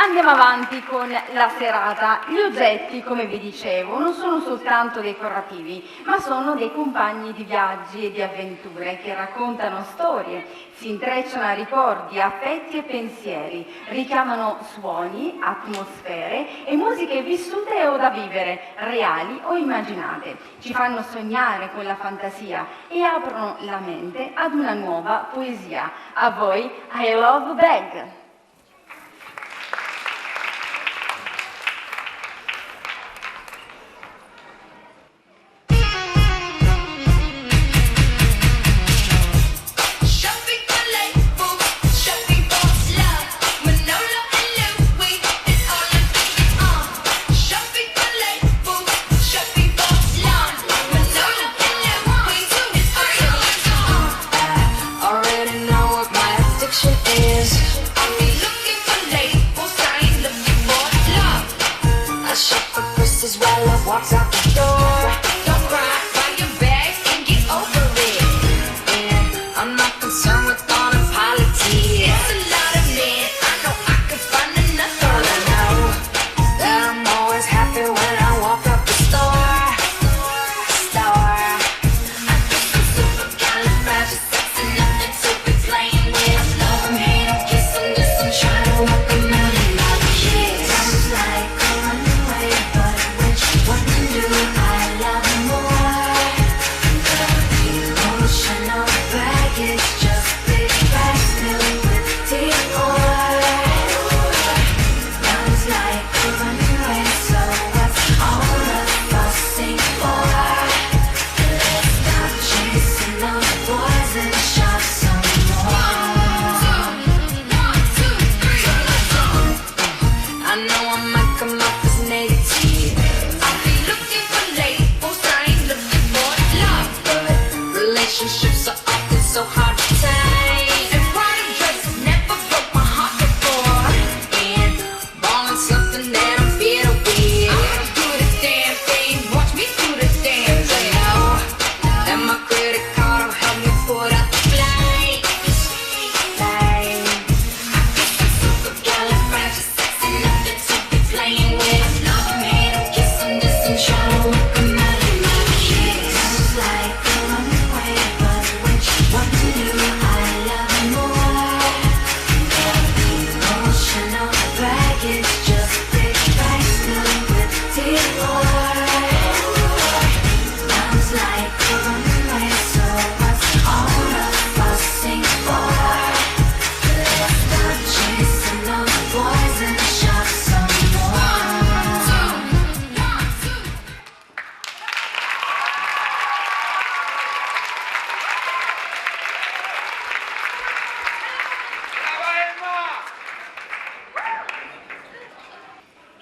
Speaker 1: Andiamo avanti con la serata. Gli oggetti, come vi dicevo, non sono soltanto decorativi, ma sono dei compagni di viaggi e di avventure che raccontano storie, si intrecciano a ricordi, affetti e pensieri, richiamano suoni, atmosfere e musiche vissute o da vivere, reali o immaginate. Ci fanno sognare con la fantasia e aprono la mente ad una nuova poesia. A voi, I Love Bag!
Speaker 4: is why love walks out the door. Don't cry, buy your bags and get over it. And I'm not concerned with all the politics. It's a lot of men, I know I could find another. All I know that I'm always happy when I walk up the store. Relationships are often so hard to tame, and pride and dress never broke my heart before. And balling's something that I'm fitter with. I'ma do the damn thing, watch me do the damn thing. I know that my credit card will help me put out the flame. I guess I'm supercalifragilistic, nothing to be playing with. Love him, hate him, kiss him, this and try to work him out of my kids. Sounds like what to do, I love more. Emotional baggage, just big bags filled with tears. Sounds like a runaway, so what's all the fussing for? Let's stop chasing those boys and shop some more.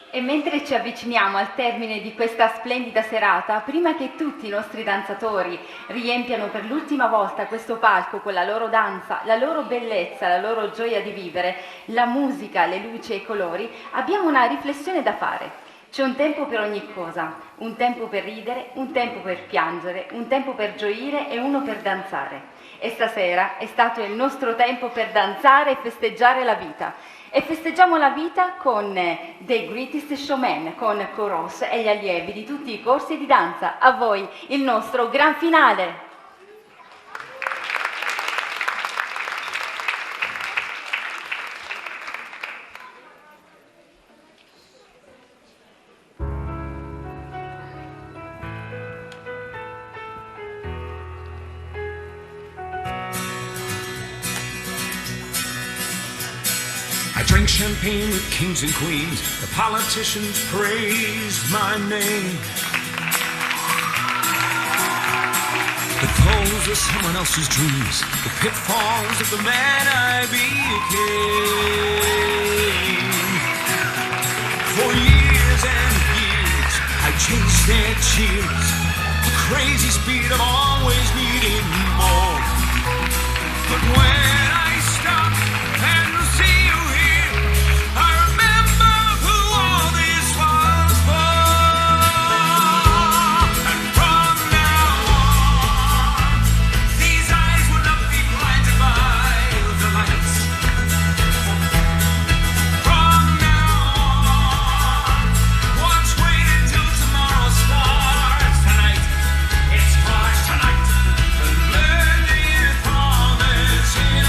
Speaker 1: E mentre ci avviciniamo al termine di questa splendida serata, prima che tutti i nostri danzatori riempiano per l'ultima volta questo palco con la loro danza, la loro bellezza, la loro gioia di vivere, la musica, le luci e i colori, abbiamo una riflessione da fare. C'è un tempo per ogni cosa, un tempo per ridere, un tempo per piangere, un tempo per gioire e uno per danzare. E stasera è stato il nostro tempo per danzare e festeggiare la vita. E festeggiamo la vita con The Greatest Showman, con Coros e gli allievi di tutti i corsi di danza. A voi il nostro gran finale!
Speaker 8: Drink champagne with kings and queens. The politicians praise my name. The goals of someone else's dreams. The pitfalls of the man I became. For years and years I chased their cheers. The crazy speed of always needing more. But when I stop and see you here, I remember who all this was for. And from now on, these eyes will not be blinded by the lights. From now on, watch, wait until tomorrow starts tonight. It starts tonight. The learning promise in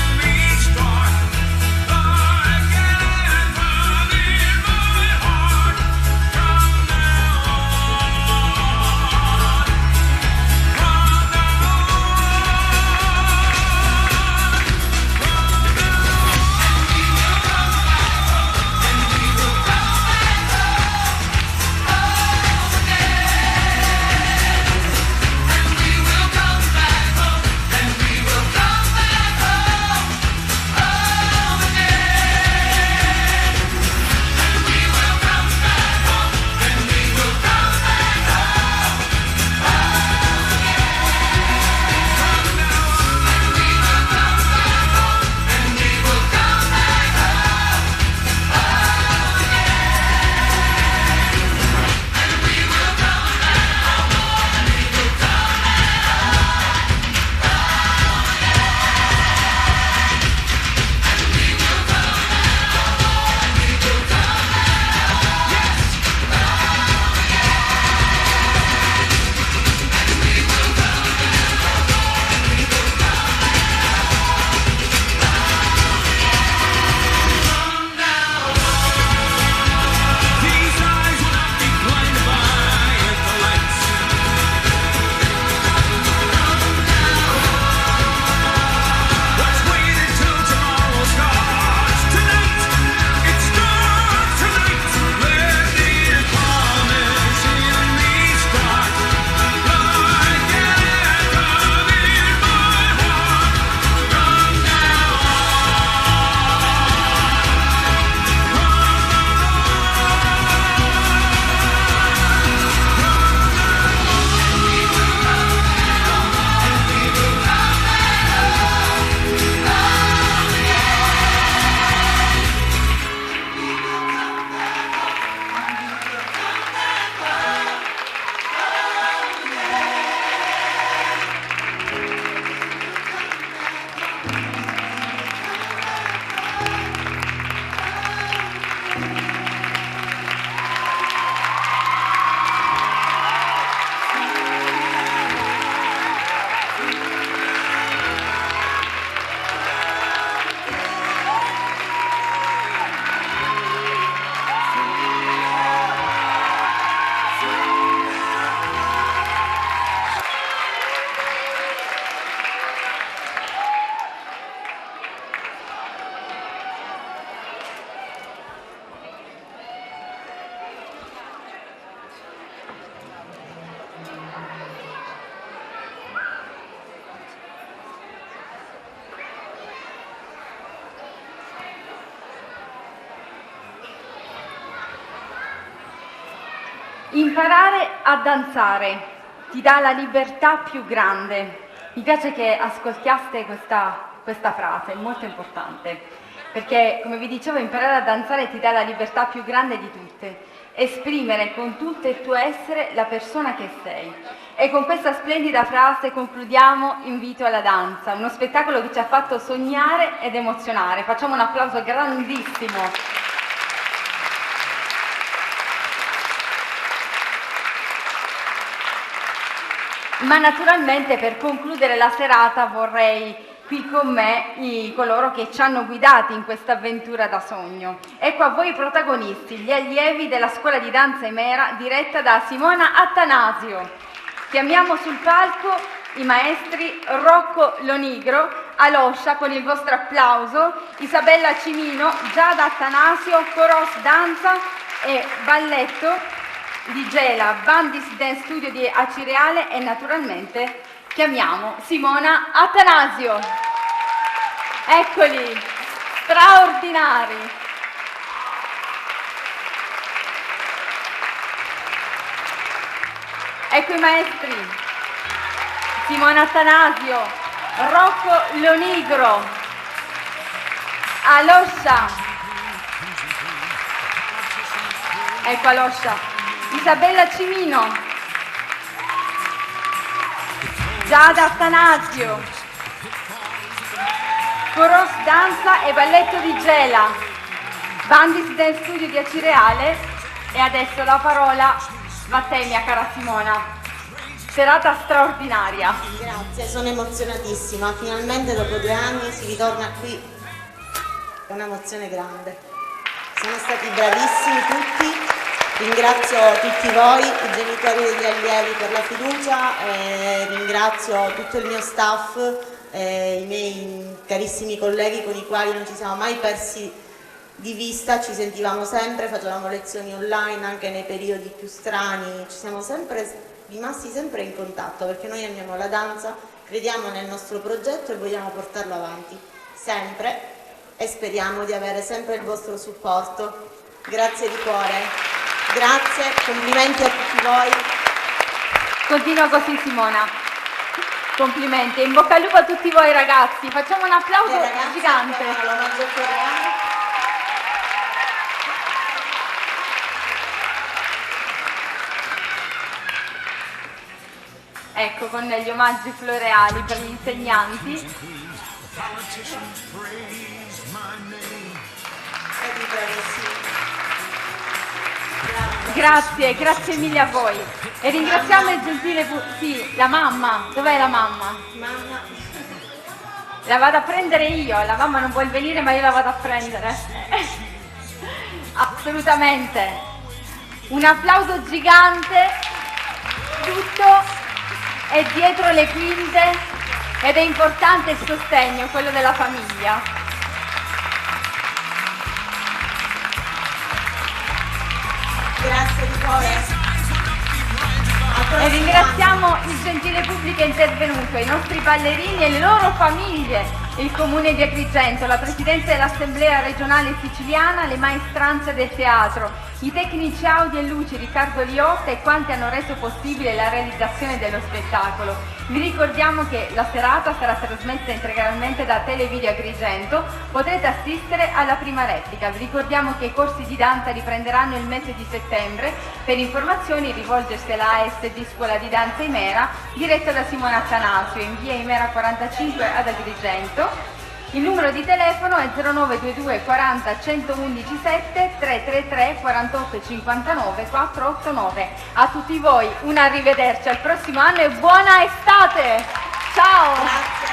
Speaker 1: Imparare a danzare ti dà la libertà più grande. Mi piace che ascoltiate questa frase, è molto importante, perché come vi dicevo imparare a danzare ti dà la libertà più grande di tutte, esprimere con tutto il tuo essere la persona che sei. E con questa splendida frase concludiamo Invito alla danza, uno spettacolo che ci ha fatto sognare ed emozionare. Facciamo un applauso grandissimo. Ma naturalmente per concludere la serata vorrei qui con me coloro che ci hanno guidati in questa avventura da sogno. Ecco a voi i protagonisti, gli allievi della scuola di danza Emera diretta da Simona Attanasio. Chiamiamo sul palco i maestri Rocco Lonigro, Aloscia con il vostro applauso, Isabella Cimino, Giada Attanasio, Coros Danza e Balletto di Gela, Bandis Dance Studio di Acireale e naturalmente chiamiamo Simona Attanasio. Eccoli, straordinari. Ecco i maestri, Simona Attanasio, Rocco Lonigro, Aloscia, ecco Aloscia, Isabella Cimino, Giada Attanasio, Coros Danza e Balletto di Gela, Bandis Dance Studio di Acireale e adesso la parola va a te mia cara Simona. Serata straordinaria.
Speaker 9: Grazie, sono emozionatissima, finalmente dopo 2 anni si ritorna qui, è un'emozione grande. Sono stati bravissimi tutti. Ringrazio tutti voi, i genitori degli allievi per la fiducia, ringrazio tutto il mio staff, i miei carissimi colleghi con i quali non ci siamo mai persi di vista, ci sentivamo sempre, facevamo lezioni online anche nei periodi più strani, ci siamo rimasti sempre in contatto perché noi amiamo la danza, crediamo nel nostro progetto e vogliamo portarlo avanti, sempre, e speriamo di avere sempre il vostro supporto. Grazie di cuore. Grazie, complimenti a tutti voi.
Speaker 1: Continua così Simona. Complimenti, in bocca al lupo a tutti voi ragazzi. Facciamo un applauso gigante. Ecco, con gli omaggi floreali per gli insegnanti. Grazie, grazie mille a voi. E ringraziamo il gentile... Sì, la mamma. Dov'è la mamma?
Speaker 9: Mamma.
Speaker 1: La vado a prendere io. La mamma non vuol venire ma io la vado a prendere. Assolutamente. Un applauso gigante. Tutto è dietro le quinte ed è importante il sostegno, quello della famiglia.
Speaker 9: Grazie di cuore.
Speaker 1: E ringraziamo il gentile pubblico intervenuto, i nostri ballerini e le loro famiglie, il Comune di Agrigento, la Presidenza dell'Assemblea regionale siciliana, le maestranze del teatro, i tecnici audio e luci Riccardo Liotta e quanti hanno reso possibile la realizzazione dello spettacolo. Vi ricordiamo che la serata sarà trasmessa integralmente da Televideo Agrigento, potrete assistere alla prima replica. Vi ricordiamo che i corsi di danza riprenderanno il mese di settembre. Per informazioni rivolgersi alla ASD Scuola di Danza Emera, diretta da Simona Attanasio, in via Emera 45 ad Agrigento. Il numero di telefono è 0922 40 111 7 333 48 59 489. A tutti voi un arrivederci al prossimo anno e buona estate! Ciao!
Speaker 9: Grazie.